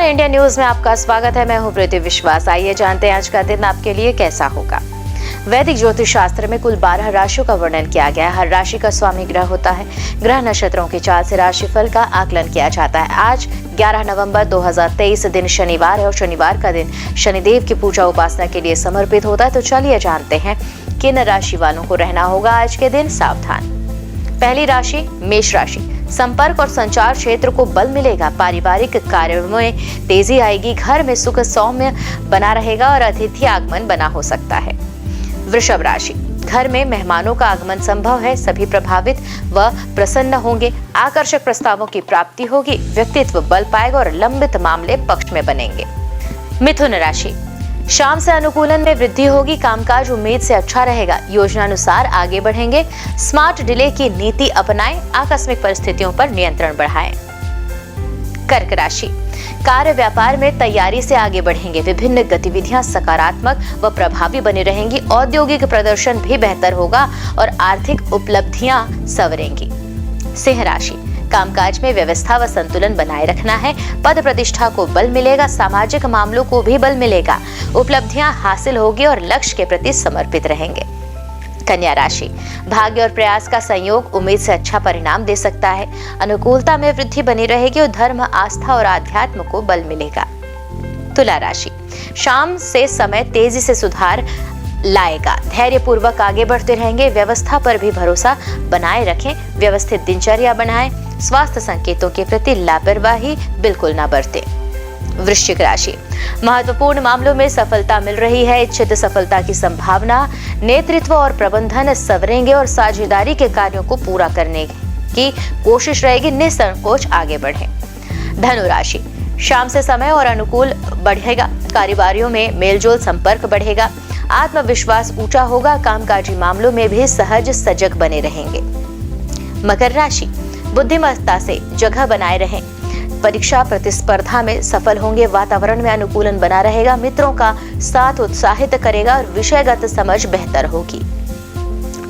India news में आपका स्वागत है। मैं हूं प्रीति विश्वास। आइए जानते हैं आज का दिन आपके लिए कैसा होगा। वैदिक ज्योतिष शास्त्र में कुल 12 राशियों का वर्णन किया गया है। हर राशि का स्वामी ग्रह होता है। ग्रह नक्षत्रों की चाल से राशिफल का आकलन किया जाता है। आज 11 नवंबर 2023 दिन शनिवार है और शनिवार का दिन शनिदेव की पूजा उपासना के लिए समर्पित होता है। तो चलिए जानते हैं किन राशि वालों को रहना होगा आज के दिन सावधान। पहली राशि मेष राशि। संपर्क और संचार क्षेत्र को बल मिलेगा। पारिवारिक कार्यों में तेजी आएगी। घर में सुख सौम्य बना रहेगा और अतिथि आगमन बना हो सकता है। वृषभ राशि। घर में मेहमानों का आगमन संभव है। सभी प्रभावित व प्रसन्न होंगे। आकर्षक प्रस्तावों की प्राप्ति होगी। व्यक्तित्व बल पाएगा और लंबित मामले पक्ष में बनेंगे। मिथुन राशि। शाम से अनुकूलन में वृद्धि होगी। कामकाज उम्मीद से अच्छा रहेगा। योजनानुसार आगे बढ़ेंगे। स्मार्ट डिले की नीति अपनाएं। आकस्मिक परिस्थितियों पर नियंत्रण बढ़ाएं। कर्क राशि। कार्य व्यापार में तैयारी से आगे बढ़ेंगे। विभिन्न गतिविधियां सकारात्मक व प्रभावी बनी रहेंगी। औद्योगिक प्रदर्शन भी बेहतर होगा और आर्थिक उपलब्धियां संवरेंगी। सिंह राशि। कामकाज में व्यवस्था व संतुलन बनाए रखना है। पद प्रतिष्ठा को बल मिलेगा। सामाजिक मामलों को भी बल मिलेगा। उपलब्धियां हासिल होगी और लक्ष्य के प्रति समर्पित रहेंगे। कन्या राशि। भाग्य और प्रयास का संयोग उम्मीद से अच्छा परिणाम दे सकता है। अनुकूलता में वृद्धि बनी रहेगी और धर्म, आस्था और आध्यात्म को बल मिलेगा। तुला राशि। शाम से समय तेजी से सुधार लाएगा। धैर्य पूर्वक आगे बढ़ते रहेंगे। व्यवस्था पर भी भरोसा बनाए रखें। व्यवस्थित दिनचर्या बनाएं। स्वास्थ्य संकेतों के प्रति लापरवाही बिल्कुल न बरतें। वृश्चिक राशि। महत्वपूर्ण मामलों में सफलता मिल रही है। इच्छित सफलता की संभावना। नेतृत्व और प्रबंधन संवरेंगे और साझेदारी के कार्यों को पूरा करने की कोशिश रहेगी। निसंकोच आगे बढ़ें। धनु राशि। शाम से समय और अनुकूल बढ़ेगा। कारोबारियों में मेलजोल संपर्क बढ़ेगा। आत्मविश्वास ऊंचा होगा। कामकाजी मामलों में भी सहज सजग बने रहेंगे। मकर राशि। बुद्धिमत्ता से जगह बनाए रहें। परीक्षा प्रतिस्पर्धा में सफल होंगे। वातावरण में अनुकूलन बना रहेगा। मित्रों का साथ उत्साहित करेगा और विषयगत समझ बेहतर होगी।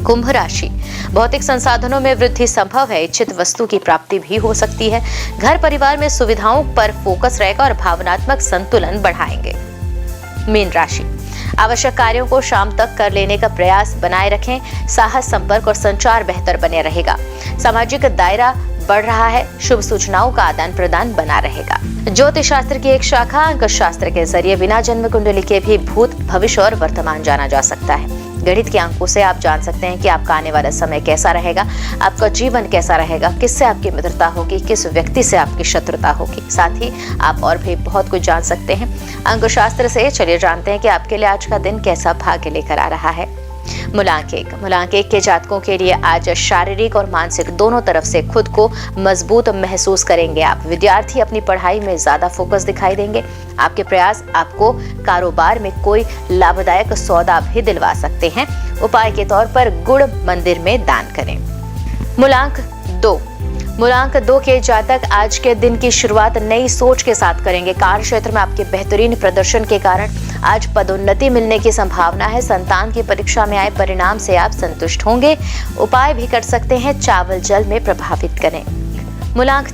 कुंभ राशि। भौतिक संसाधनों में वृद्धि संभव है। इच्छित वस्तु की प्राप्ति भी हो सकती है। घर परिवार में सुविधाओं पर फोकस रहेगा और भावनात्मक संतुलन बढ़ाएंगे। मीन राशि। आवश्यक कार्यों को शाम तक कर लेने का प्रयास बनाए रखें। साहस, संपर्क और संचार बेहतर बने रहेगा। सामाजिक दायरा बढ़ रहा है। शुभ सूचनाओं का आदान प्रदान बना रहेगा। ज्योतिष शास्त्र की एक शाखा अंक शास्त्र के जरिए बिना जन्म कुंडली के भी भूत, भविष्य और वर्तमान जाना जा सकता है। गणित के अंकों से आप जान सकते हैं कि आपका आने वाला समय कैसा रहेगा, आपका जीवन कैसा रहेगा, किससे आपकी मित्रता होगी, किस व्यक्ति से आपकी शत्रुता होगी। साथ ही आप और भी बहुत कुछ जान सकते हैं अंक शास्त्र से। चलिए जानते हैं कि आपके लिए आज का दिन कैसा भाग्य लेकर आ रहा है। मूलांक 1 के जातकों के लिए आज शारीरिक और मानसिक दोनों तरफ से खुद को मजबूत महसूस करेंगे आप। विद्यार्थी अपनी पढ़ाई में ज्यादा फोकस दिखाई देंगे। आपके प्रयास आपको कारोबार में कोई लाभदायक सौदा भी दिलवा सकते हैं। उपाय के तौर पर गुड़ मंदिर में दान करें। मूलांक 2 के जातक आज के दिन की शुरुआत नई सोच के साथ करेंगे। कार्य क्षेत्र में आपके बेहतरीन प्रदर्शन के कारण आज पदोन्नति मिलने की संभावना है। संतान की परीक्षा में आए परिणाम से आप संतुष्ट होंगे। उपाय भी कर सकते हैं। चावल जल में प्रभावित करें। मूलांक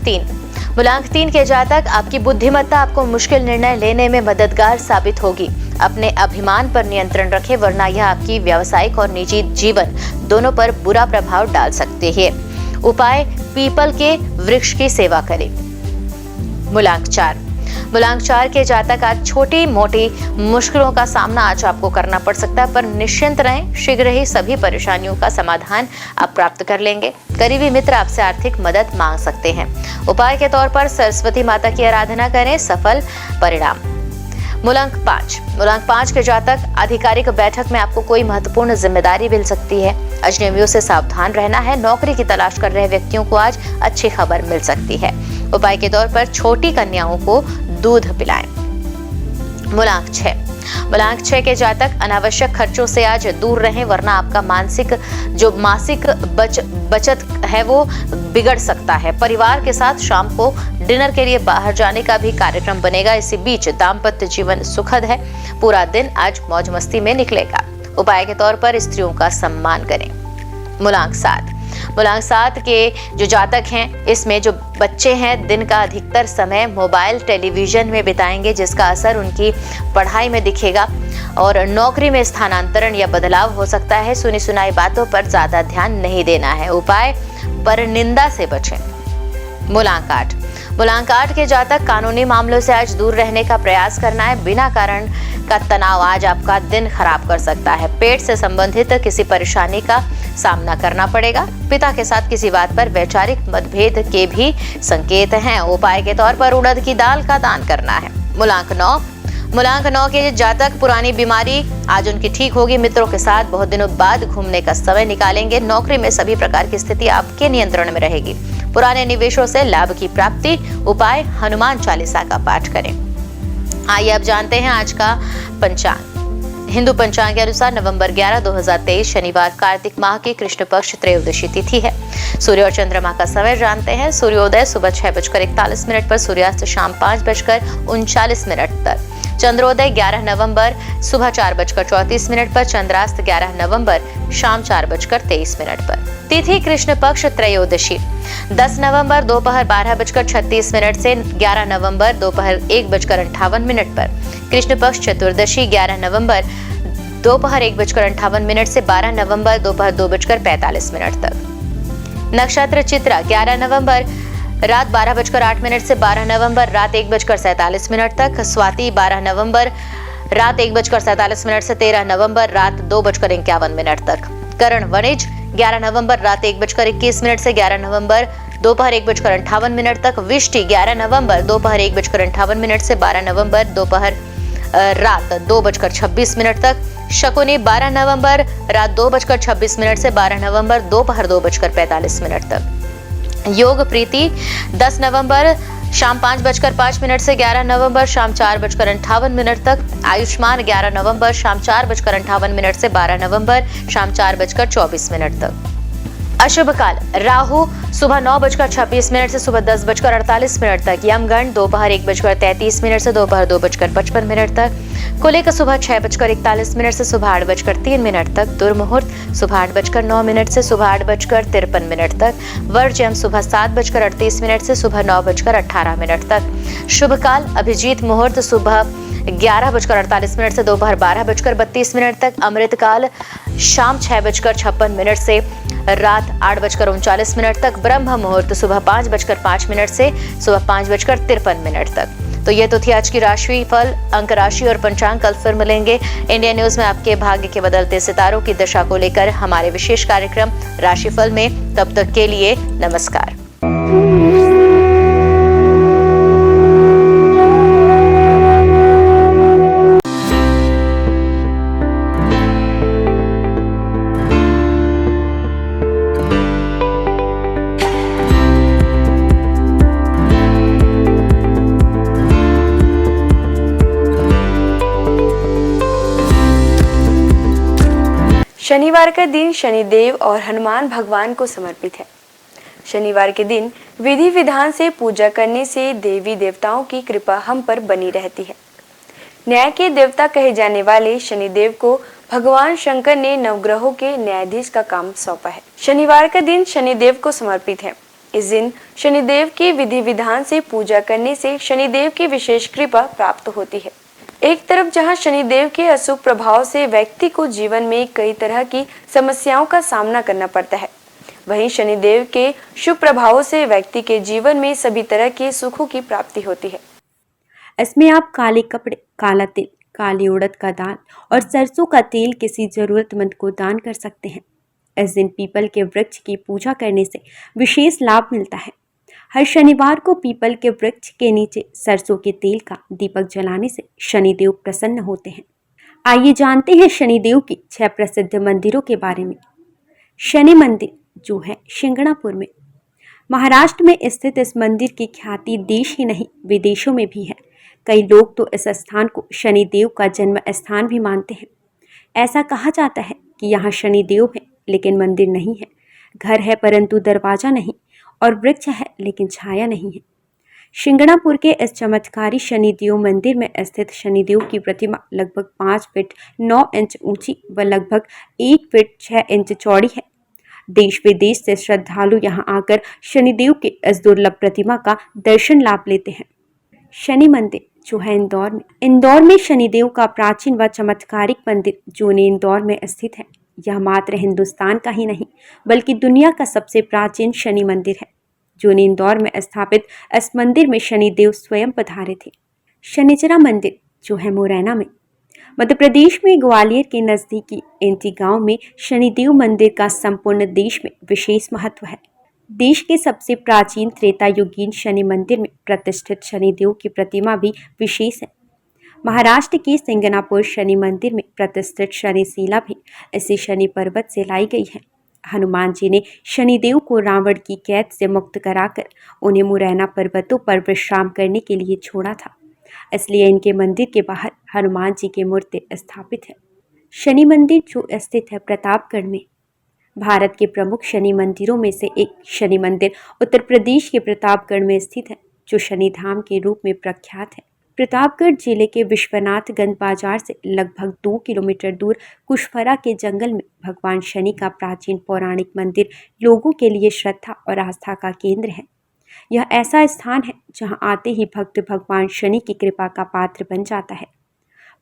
3 के जातक आपकी बुद्धिमत्ता आपको मुश्किल निर्णय लेने में मददगार साबित होगी। अपने अभिमान पर नियंत्रण रखें, वरना यह आपकी व्यावसायिक और निजी जीवन दोनों पर बुरा प्रभाव डाल सकते हैं। उपाय पीपल के वृक्ष की सेवा करें। मूलांक 4 के जातक आज छोटी मोटी मुश्किलों का सामना आज आपको करना पड़ सकता है, पर निश्चिंत रहें। शीघ्र ही सभी परेशानियों का समाधान आप प्राप्त कर लेंगे। करीबी मित्र आपसे आर्थिक मदद मांग सकते हैं। उपाय के तौर पर सरस्वती माता की आराधना करें। सफल परिणाम। मूलांक 5 के जातक आधिकारिक बैठक में आपको कोई महत्वपूर्ण जिम्मेदारी मिल सकती है। अजनबियों से सावधान रहना है। नौकरी की तलाश कर रहे व्यक्तियों को आज अच्छी खबर मिल सकती है। उपाय के तौर पर छोटी कन्याओं को दूध पिलाएं। मूलांक 6 के जातक अनावश्यक खर्चों से आज दूर रहें, वरना आपका मासिक बचत है वो बिगड़ सकता है। परिवार के साथ शाम को डिनर के लिए बाहर जाने का भी कार्यक्रम बनेगा। इसी बीच दाम्पत्य जीवन सुखद है। पूरा दिन आज मौज मस्ती में निकलेगा। उपाय के तौर पर स्त्रियों का सम्मान करें। मूलांक मूलांक 7 के जो जातक हैं, इसमें जो बच्चे हैं दिन का अधिकतर समय मोबाइल टेलीविजन में बिताएंगे, जिसका असर उनकी पढ़ाई में दिखेगा और नौकरी में स्थानांतरण या बदलाव हो सकता है। सुनी सुनाई बातों पर ज्यादा ध्यान नहीं देना है। उपाय, पर निंदा से बचें। मूलांक 8 के जातक कानूनी मामलों से आज दूर रहने का प्रयास करना है। बिना कारण का तनाव आज आपका दिन खराब कर सकता है। पेट से संबंधित किसी परेशानी का सामना करना पड़ेगा। पिता के साथ किसी बात पर वैचारिक मतभेद के भी संकेत हैं। उपाय के तौर पर उड़द की दाल का दान करना है। मूलांक 9 के जातक पुरानी बीमारी आज उनकी ठीक होगी। मित्रों के साथ बहुत दिनों बाद घूमने का समय निकालेंगे। नौकरी में सभी प्रकार की स्थिति आपके नियंत्रण में रहेगी। पुराने निवेशों से लाभ की प्राप्ति। उपाय, हनुमान चालीसा का पाठ करें। आइए अब जानते हैं आज का पंचांग। हिंदू पंचांग के अनुसार नवंबर 11, 2023 शनिवार कार्तिक माह की कृष्ण पक्ष त्रयोदशी तिथि है। सूर्य और चंद्रमा का समय जानते हैं। सूर्योदय सुबह 6:41 पर, सूर्यास्त शाम 5:39 तक। चंद्रोदय 11 नवंबर सुबह 4:34 पर, चंद्रास्त 11 नवंबर शाम 4:23 पर। तिथि कृष्ण पक्ष त्रयोदशी 10 नवंबर दोपहर 12:36 से 11 नवंबर दोपहर 1:58 पर। कृष्ण पक्ष चतुर्दशी 11 नवंबर दोपहर 1:58 से 12 नवंबर दोपहर 2:45 तक। नक्षत्र चित्रा 11 नवंबर रात 12:08 से 12 नवंबर रात 1:47 तक। स्वाति 12 नवंबर रात 1:47 से 13 नवंबर रात 2:51 तक। करण वणिज 11 नवंबर रात 1:21 से 11 नवंबर दोपहर 1:58 तक। विष्टि 11 नवंबर दोपहर 1:58 से 12 नवंबर दोपहर रात 2:26 तक। शकुनी 12 नवंबर रात 2:26 से 12 नवंबर दोपहर 2:45 तक। योग प्रीति 10 नवंबर शाम 5:05 से 11 नवंबर शाम 4:58 तक। आयुष्मान 11 नवंबर शाम 4:58 से 12 नवंबर शाम 4:24 तक। अशुभ काल राहु सुबह 9:26 से सुबह 10:48 तक। यमगंड दोपहर 1:33 से दोपहर 2:55 तक। कुलिक सुबह 6:41 से सुबह 8:03 तक। दुर्मुहूर्त सुबह 8:09 से सुबह 8:53 तक। वर्ज्यम सुबह 7:38 से सुबह 9:18 तक। शुभ काल अभिजीत मुहूर्त सुबह 11:48 से दोपहर 12:32 तक। अमृत काल शाम 6:56 से रात 8:39 तक। ब्रह्म मुहूर्त सुबह 5:05 से सुबह 5:53 तक। तो ये तो थी आज की राशि फल, अंक राशि और पंचांग। कल फिर मिलेंगे इंडिया न्यूज में आपके भाग्य के बदलते सितारों की दशा को लेकर हमारे विशेष कार्यक्रम राशिफल में। तब तक के लिए नमस्कार। शनिवार का दिन शनिदेव और हनुमान भगवान को समर्पित है। शनिवार के दिन विधि विधान से पूजा करने से देवी देवताओं की कृपा हम पर बनी रहती है। न्याय के देवता कहे जाने वाले शनिदेव को भगवान शंकर ने नवग्रहों के न्यायाधीश का काम सौंपा है। शनिवार का दिन शनिदेव को समर्पित है। इस दिन शनिदेव की विधि विधान से पूजा करने से शनिदेव की विशेष कृपा प्राप्त होती है। एक तरफ जहां शनिदेव के अशुभ प्रभाव से व्यक्ति को जीवन में कई तरह की समस्याओं का सामना करना पड़ता है, वहीं शनिदेव के शुभ प्रभावों से व्यक्ति के जीवन में सभी तरह के सुखों की प्राप्ति होती है। इसमें आप काले कपड़े, काला तिल, काली उड़द का दाल और सरसों का तेल किसी जरूरतमंद को दान कर सकते हैं। इस दिन पीपल के वृक्ष की पूजा करने से विशेष लाभ मिलता है। हर शनिवार को पीपल के वृक्ष के नीचे सरसों के तेल का दीपक जलाने से शनिदेव प्रसन्न होते हैं। आइए जानते हैं शनिदेव की 6 प्रसिद्ध मंदिरों के बारे में। शनि मंदिर जो है शिंगणापुर में, महाराष्ट्र में स्थित इस मंदिर की ख्याति देश ही नहीं विदेशों में भी है। कई लोग तो इस स्थान को शनिदेव का जन्म स्थान भी मानते हैं। ऐसा कहा जाता है कि यहाँ शनिदेव है लेकिन मंदिर नहीं है, घर है परंतु दरवाजा नहीं, और वृक्ष है लेकिन छाया नहीं है। शिंगणापुर के इस चमत्कारी शनिदेव मंदिर में स्थित शनिदेव की प्रतिमा लगभग 5 फीट 9 इंच ऊंची व लगभग 1 फीट 6 इंच चौड़ी है। देश विदेश से श्रद्धालु यहाँ आकर शनिदेव के इस दुर्लभ प्रतिमा का दर्शन लाभ लेते हैं। शनि मंदिर जो है इंदौर में शनिदेव का प्राचीन व चमत्कारिक मंदिर जूने इंदौर में स्थित है। यह मात्र हिंदुस्तान का ही नहीं बल्कि दुनिया का सबसे प्राचीन शनि मंदिर है। जूने इंदौर में स्थापित इस मंदिर में शनिदेव स्वयं पधारे थे। शनिचरा मंदिर जो है मुरैना में, मध्य प्रदेश में ग्वालियर के नजदीकी एंटी गांव में शनिदेव मंदिर का संपूर्ण देश में विशेष महत्व है। देश के सबसे प्राचीन त्रेता युगीन शनि मंदिर में प्रतिष्ठित शनिदेव की प्रतिमा भी विशेष है। महाराष्ट्र के सिंगनापुर शनि मंदिर में प्रतिष्ठित शनिशिला भी इसी शनि पर्वत से लाई गई है। हनुमान जी ने शनिदेव को रावण की कैद से मुक्त कराकर उन्हें मुरैना पर्वतों पर विश्राम करने के लिए छोड़ा था, इसलिए इनके मंदिर के बाहर हनुमान जी की मूर्ति स्थापित है। शनि मंदिर जो स्थित है प्रतापगढ़ में, भारत के प्रमुख शनि मंदिरों में से एक शनि मंदिर उत्तर प्रदेश के प्रतापगढ़ में स्थित है, जो शनि धाम के रूप में प्रख्यात है। प्रतापगढ़ जिले के विश्वनाथगंज बाजार से लगभग 2 किलोमीटर दूर कुशफरा के जंगल में भगवान शनि का प्राचीन पौराणिक मंदिर लोगों के लिए श्रद्धा और आस्था का केंद्र है। यह ऐसा स्थान है जहां आते ही भक्त भगवान शनि की कृपा का पात्र बन जाता है।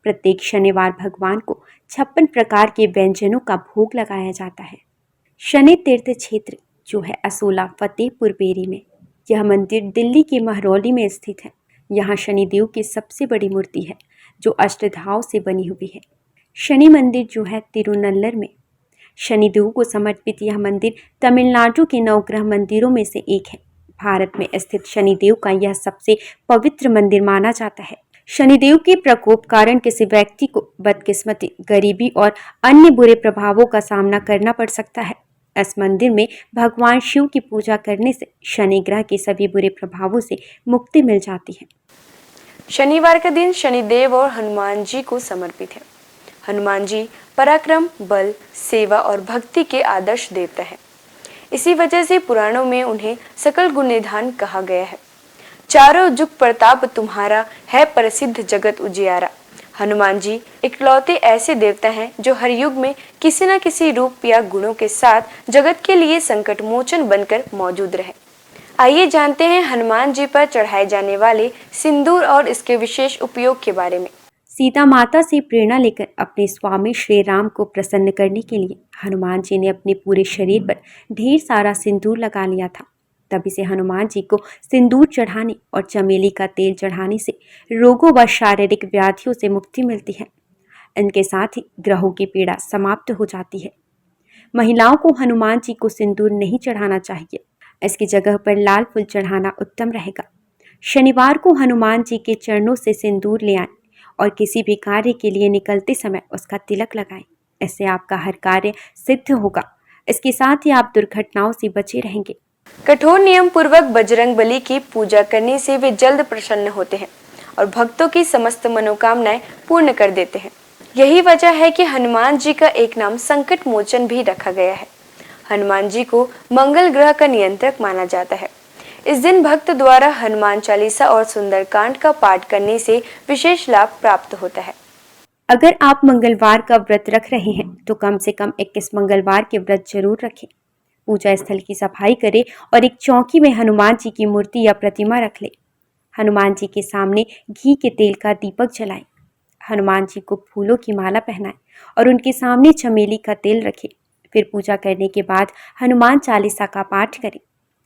प्रत्येक शनिवार भगवान को 56 प्रकार के व्यंजनों का भोग लगाया जाता है। शनि तीर्थ क्षेत्र जो है असोला फतेहपुर बेरी में, यह मंदिर दिल्ली के महरौली में स्थित है। यहाँ शनिदेव की सबसे बड़ी मूर्ति है जो अष्टधाव से बनी हुई है। शनि मंदिर जो है तिरुनल्लर में, शनिदेव को समर्पित यह मंदिर तमिलनाडु के नवग्रह मंदिरों में से एक है। भारत में स्थित शनिदेव का यह सबसे पवित्र मंदिर माना जाता है। शनिदेव के प्रकोप कारण किसी व्यक्ति को बदकिस्मती, गरीबी और अन्य बुरे प्रभावों का सामना करना पड़ सकता है। इस मंदिर में भगवान शिव की पूजा करने से शनि ग्रह के सभी बुरे प्रभावों से मुक्ति मिल जाती है। शनिवार का दिन शनिदेव और हनुमान जी को समर्पित है। हनुमान जी पराक्रम, बल, सेवा और भक्ति के आदर्श देवता है। इसी वजह से पुराणों में उन्हें सकल गुण निधान कहा गया है। चारों जुग प्रताप तुम्हारा है, प्रसिद्ध जगत उजियारा। हनुमान जी इकलौते ऐसे देवता हैं जो हर युग में किसी न किसी रूप या गुणों के साथ जगत के लिए संकट मोचन बनकर मौजूद रहे। आइए जानते हैं हनुमान जी पर चढ़ाए जाने वाले सिंदूर और इसके विशेष उपयोग के बारे में। सीता माता से प्रेरणा लेकर अपने स्वामी श्री राम को प्रसन्न करने के लिए हनुमान जी ने अपने पूरे शरीर पर ढेर सारा सिंदूर लगा लिया था। तभी से हनुमान जी को सिंदूर चढ़ाने और चमेली का तेल चढ़ाने से रोगों व शारीरिक व्याधियों से मुक्ति मिलती है। इनके साथ ही ग्रहों की पीड़ा समाप्त हो जाती है। महिलाओं को हनुमान जी को सिंदूर नहीं चढ़ाना चाहिए, इसकी जगह पर लाल फूल चढ़ाना उत्तम रहेगा। शनिवार को हनुमान जी के चरणों से सिंदूर ले आएं और किसी भी कार्य के लिए निकलते समय उसका तिलक लगाएं। इससे आपका हर कार्य सिद्ध होगा। इसके साथ ही आप दुर्घटनाओं से बचे रहेंगे। कठोर नियम पूर्वक बजरंग बली की पूजा करने से वे जल्द प्रसन्न होते हैं और भक्तों की समस्त मनोकामनाएं पूर्ण कर देते हैं। यही वजह है कि हनुमान जी का एक नाम संकट मोचन भी रखा गया है। हनुमान जी को मंगल ग्रह का नियंत्रक माना जाता है। इस दिन भक्त द्वारा हनुमान चालीसा और सुंदरकांड का पाठ करने से विशेष लाभ प्राप्त होता है। अगर आप मंगलवार का व्रत रख रहे हैं तो कम से कम 21 मंगलवार के व्रत जरूर रखें। पूजा स्थल की सफाई करें और एक चौकी में हनुमान जी की मूर्ति या प्रतिमा रख लें। हनुमान जी के सामने घी के तेल का दीपक जलाएं। हनुमान जी को फूलों की माला पहनाएं और उनके सामने चमेली का तेल रखें। फिर पूजा करने के बाद हनुमान चालीसा का पाठ करें।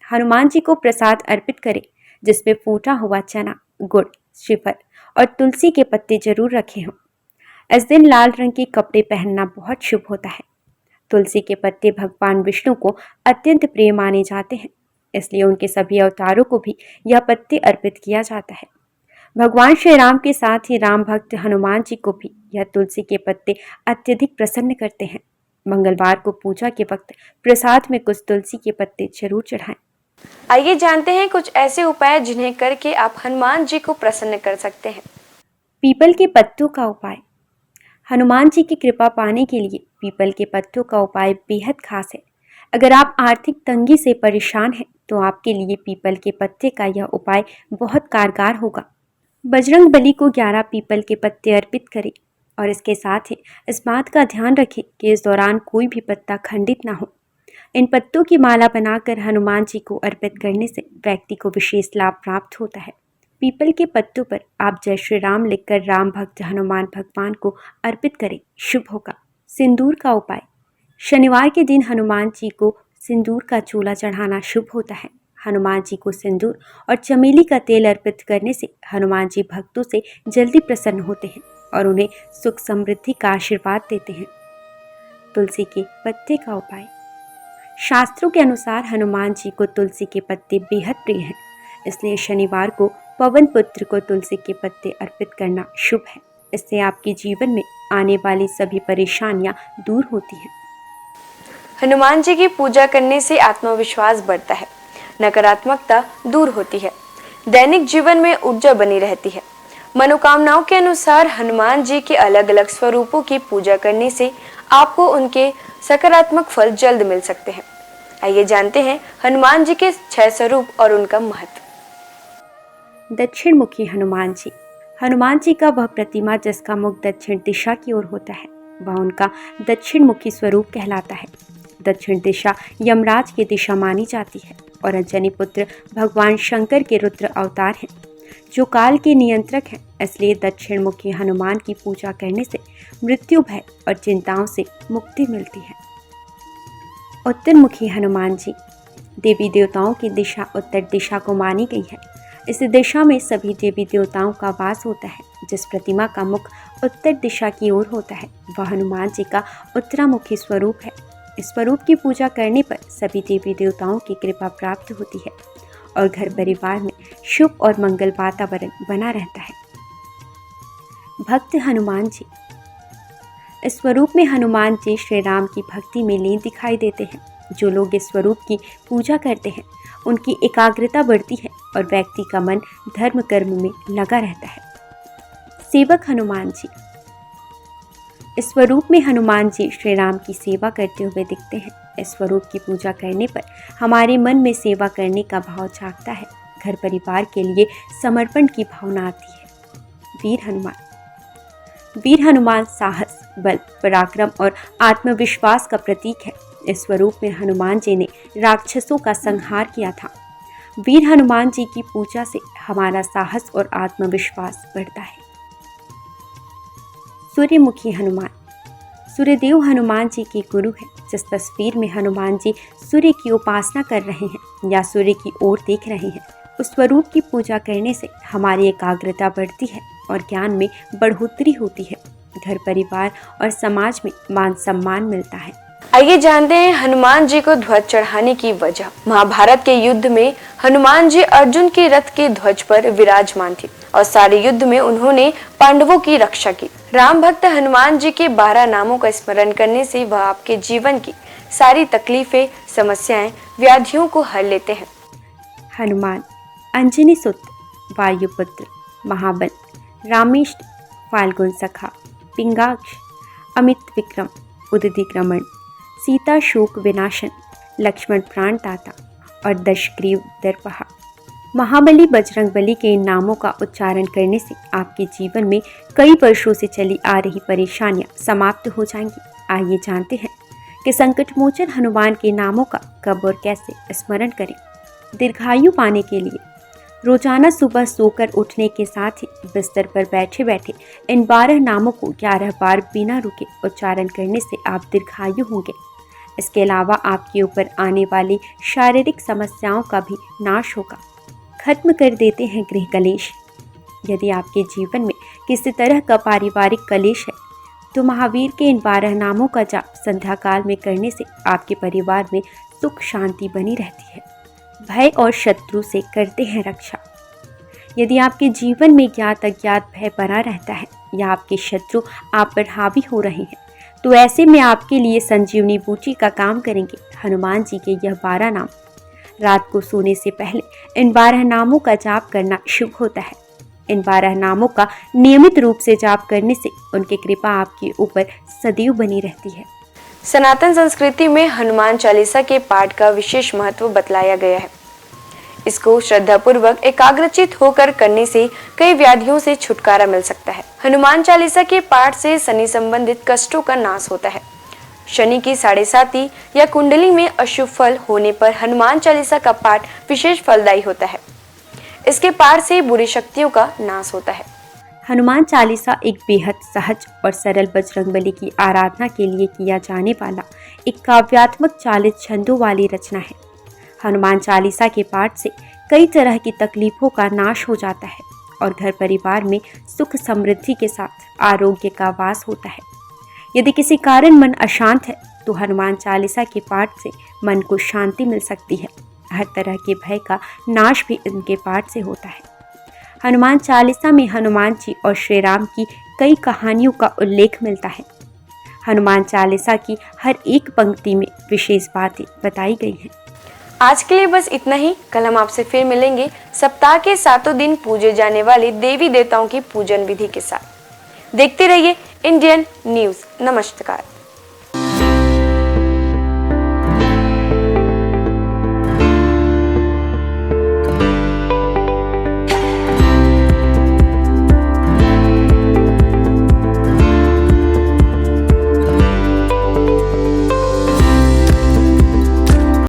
हनुमान जी को प्रसाद अर्पित करें, जिसमें फूटा हुआ चना, गुड़, श्रीफल और तुलसी के पत्ते जरूर रखे हों। इस दिन लाल रंग के कपड़े पहनना बहुत शुभ होता है। तुलसी के पत्ते भगवान विष्णु को अत्यंत प्रिय माने जाते हैं, इसलिए उनके सभी अवतारों को भी यह पत्ते अर्पित किया जाता है। भगवान श्री राम के साथ ही राम भक्त हनुमान जी को भी यह तुलसी के पत्ते अत्यधिक प्रसन्न करते हैं। मंगलवार को पूजा के वक्त प्रसाद में कुछ तुलसी के पत्ते जरूर चढ़ाएं। आइए जानते हैं कुछ ऐसे उपाय जिन्हें करके आप हनुमान जी को प्रसन्न कर सकते हैं। पीपल के पत्तों का उपाय। हनुमान जी की कृपा पाने के लिए पीपल के पत्तों का उपाय बेहद खास है। अगर आप आर्थिक तंगी से परेशान हैं तो आपके लिए पीपल के पत्ते का यह उपाय बहुत कारगर होगा। बजरंग बली को 11 पीपल के पत्ते अर्पित करें और इसके साथ ही इस बात का ध्यान रखें कि इस दौरान कोई भी पत्ता खंडित ना हो। इन पत्तों की माला बनाकर हनुमान जी को अर्पित करने से व्यक्ति को विशेष लाभ प्राप्त होता है। पीपल के पत्तों पर आप जय श्री राम लिखकर राम भक्त हनुमान भगवान को अर्पित करें, शुभ होगा। सिंदूर का उपाय। शनिवार के दिन हनुमान जी को सिंदूर का चूल्हा चढ़ाना शुभ होता है। हनुमान जी को सिंदूर और चमेली का तेल अर्पित करने से हनुमान जी भक्तों से जल्दी प्रसन्न होते हैं और उन्हें सुख समृद्धि का आशीर्वाद देते हैं। तुलसी के पत्ते का उपाय। शास्त्रों के अनुसार हनुमान जी को तुलसी के पत्ते बेहद प्रिय हैं, इसलिए शनिवार को पवन पुत्र को तुलसी के पत्ते अर्पित करना शुभ है। इससे आपके जीवन में आने वाली सभी परेशानियां दूर होती हैं। हनुमान जी की पूजा करने से आत्मविश्वास बढ़ता है, नकारात्मकता दूर होती है, दैनिक जीवन में ऊर्जा बनी रहती है। मनोकामनाओं के अनुसार हनुमान जी के अलग अलग स्वरूपों की पूजा करने से आपको उनके सकारात्मक फल जल्द मिल सकते हैं। आइए जानते हैं हनुमान जी के 6 स्वरूप और उनका महत्व। दक्षिण मुखी हनुमान जी। हनुमान जी का वह प्रतिमा जिसका मुख दक्षिण दिशा की ओर होता है, वह उनका दक्षिण मुखी स्वरूप कहलाता है। दक्षिण दिशा यमराज की दिशा मानी जाती है और अंजनी पुत्र भगवान शंकर के रुद्र अवतार हैं, जो काल के नियंत्रक हैं। इसलिए दक्षिण मुखी हनुमान की पूजा करने से मृत्यु भय और चिंताओं से मुक्ति मिलती है। उत्तर मुखी हनुमान जी। देवी देवताओं की दिशा उत्तर दिशा को मानी गई है। इस दिशा में सभी देवी देवताओं का वास होता है। जिस प्रतिमा का मुख उत्तर दिशा की ओर होता है, वह हनुमान जी का उत्तरामुखी स्वरूप है। इस स्वरूप की पूजा करने पर सभी देवी देवताओं की कृपा प्राप्त होती है और घर परिवार में शुभ और मंगल वातावरण बना रहता है। भक्त हनुमान जी। इस स्वरूप में हनुमान जी श्री राम की भक्ति में लीन दिखाई देते हैं। जो लोग इस स्वरूप की पूजा करते हैं, उनकी एकाग्रता बढ़ती है और व्यक्ति का मन धर्म कर्म में लगा रहता है। सेवक हनुमान जी। इस स्वरूप में हनुमान जी श्री राम की सेवा करते हुए दिखते हैं। इस स्वरूप की पूजा करने पर हमारे मन में सेवा करने का भाव जागता है। घर परिवार के लिए समर्पण की भावना आती है। वीर हनुमान। वीर हनुमान साहस, बल, पराक्रम और आत्मविश्वास का प्रतीक है। इस स्वरूप में हनुमान जी ने राक्षसों का संहार किया था। वीर हनुमान जी की पूजा से हमारा साहस और आत्मविश्वास बढ़ता है। सूर्यमुखी हनुमान। सूर्यदेव हनुमान जी के गुरु हैं। जिस तस्वीर में हनुमान जी सूर्य की उपासना कर रहे हैं या सूर्य की ओर देख रहे हैं, उस स्वरूप की पूजा करने से हमारी एकाग्रता बढ़ती है और ज्ञान में बढ़ोतरी होती है। घर परिवार और समाज में मान सम्मान मिलता है। आइए जानते हैं हनुमान जी को ध्वज चढ़ाने की वजह। महाभारत के युद्ध में हनुमान जी अर्जुन के रथ के ध्वज पर विराजमान थे और सारे युद्ध में उन्होंने पांडवों की रक्षा की। राम भक्त हनुमान जी के 12 नामों का स्मरण करने से वह आपके जीवन की सारी तकलीफें, समस्याएं, व्याधियों को हर लेते हैं। हनुमान। अंजनी सुत, वायुपुत्र, महाबल, रामेष्ट, फाल्गुन सखा, पिंगाक्ष, अमित विक्रम, उदधिक्रमण, सीता शोक विनाशन, लक्ष्मण प्राण दाता और दशग्रीव दर्पहा। महाबली बजरंगबली के इन नामों का उच्चारण करने से आपके जीवन में कई वर्षों से चली आ रही परेशानियां समाप्त हो जाएंगी। आइए जानते हैं कि संकटमोचन हनुमान के नामों का कब और कैसे स्मरण करें। दीर्घायु पाने के लिए रोजाना सुबह सोकर उठने के साथ ही बिस्तर पर बैठे बैठे इन 12 नामों को 11 बार बिना रुके उच्चारण करने से आप दीर्घायु होंगे। इसके अलावा आपके ऊपर आने वाली शारीरिक समस्याओं का भी नाश होगा। खत्म कर देते हैं गृह कलेश। यदि आपके जीवन में किसी तरह का पारिवारिक कलेश है, तो महावीर के इन 12 नामों का जाप संध्या काल में करने से आपके परिवार में सुख शांति बनी रहती है। भय और शत्रु से करते हैं रक्षा। यदि आपके जीवन में ज्ञात अज्ञात भय बना रहता है या आपके शत्रु आप पर हावी हो रहे हैं, तो ऐसे में आपके लिए संजीवनी बूटी का काम करेंगे हनुमान जी के यह 12 नाम। रात को सोने से पहले इन 12 नामों का जाप करना शुभ होता है। इन 12 नामों का नियमित रूप से जाप करने से उनकी कृपा आपके ऊपर सदैव बनी रहती है। सनातन संस्कृति में हनुमान चालीसा के पाठ का विशेष महत्व बतलाया गया है। इसको श्रद्धापूर्वक एकाग्रचित होकर करने से कई व्याधियों से छुटकारा मिल सकता है। हनुमान चालीसा के पाठ से शनि संबंधित कष्टों का नाश होता है। शनि की 7.5 या कुंडली में अशुभ फल होने पर हनुमान चालीसा का पाठ विशेष फलदायी होता है। इसके पाठ से बुरी शक्तियों का नाश होता है। हनुमान चालीसा एक बेहद सहज और सरल बजरंगबली की आराधना के लिए किया जाने वाला एक काव्यात्मक 40 छंदों वाली रचना है। हनुमान चालीसा के पाठ से कई तरह की तकलीफों का नाश हो जाता है और घर परिवार में सुख समृद्धि के साथ आरोग्य का वास होता है। यदि किसी कारण मन अशांत है तो हनुमान चालीसा के पाठ से मन को शांति मिल सकती है। हर तरह के भय का नाश भी इनके पाठ से होता है। हनुमान चालीसा में हनुमान जी और श्री राम की कई कहानियों का उल्लेख मिलता है। हनुमान चालीसा की हर एक पंक्ति में विशेष बातें बताई गई हैं। आज के लिए बस इतना ही। कल हम आपसे फिर मिलेंगे सप्ताह के 7 दिन पूजे जाने वाले देवी देवताओं की पूजन विधि के साथ। देखते रहिए इंडियन न्यूज़। नमस्कार।